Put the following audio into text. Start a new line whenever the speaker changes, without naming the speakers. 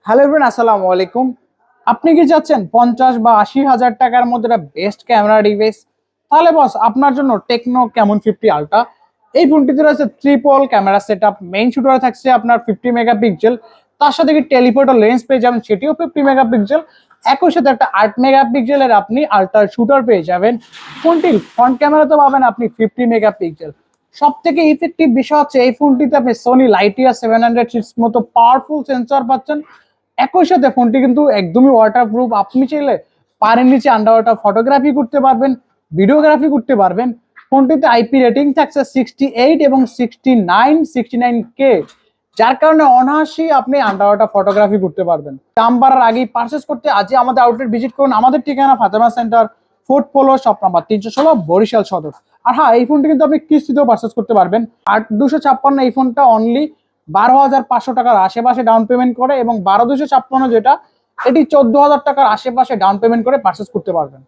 Hello everyone, আসসালামু আলাইকুম। আপনি কি চাচ্ছেন 50 বা 80 হাজার টাকার মধ্যে একটা বেস্ট ক্যামেরা ডিভাইস? তাহলে বস আপনার জন্য টেকনো ক্যামন 50 আলট্রা। এই ফোনটিতে রয়েছে triple camera setup. Main শুটারে থাকছে আপনার 50 মেগাপিক্সেল, তার সাথে কি টেলিফোটো লেন্স পেয়ে যাবেন, সেটিও 50 মেগাপিক্সেল। একই সাথে একটা 8 মেগাপিক্সেলের আপনি আলট্রা শুটার পেয়ে যাবেন। ফোনটির ফ্রন্ট ক্যামেরা তো পাবেন আপনি 50 মেগাপিক্সেল। সব থেকে ইফেক্টিভ বিষয় হচ্ছে এই ফোনটিতে আপনি সোনি লাইটিয়া 700 মতো পাওয়ারফুল সেন্সর পাচ্ছেন। একই সাথে ফোনটি কিন্তু একদমই ওয়াটারপ্রুফ। আপনি চাইলে পানির নিচে আন্ডার ওয়াটার ফটোগ্রাফি করতে পারবেন, ভিডিওগ্রাফি করতে পারবেন। ফোনটিতে আইপি রেটিং থাকছে 68 এবং 69 কে, যার কারণে অনায়াসেই আপনি আন্ডার ওয়াটার ফটোগ্রাফি করতে পারবেন। দাম বাড়ার আগেই পারচেস করতে আজই আমাদের আউটলেট ভিজিট করুন। আমাদের ঠিকানা Fatema centre, fourth floor, shop number 316, Barishal Sadar. আর হ্যাঁ, এই ফোনটি কিন্তু আপনি কিস্তিতেও পারচেস করতে পারবেন। আর 256 এই ফোনটা অনলি 12,500 টাকার আশেপাশে ডাউন পেমেন্ট করে, এবং 12,256 যেটা, এটি 14,000 টাকার আশেপাশে ডাউন পেমেন্ট করে পারচেস করতে পারবেন।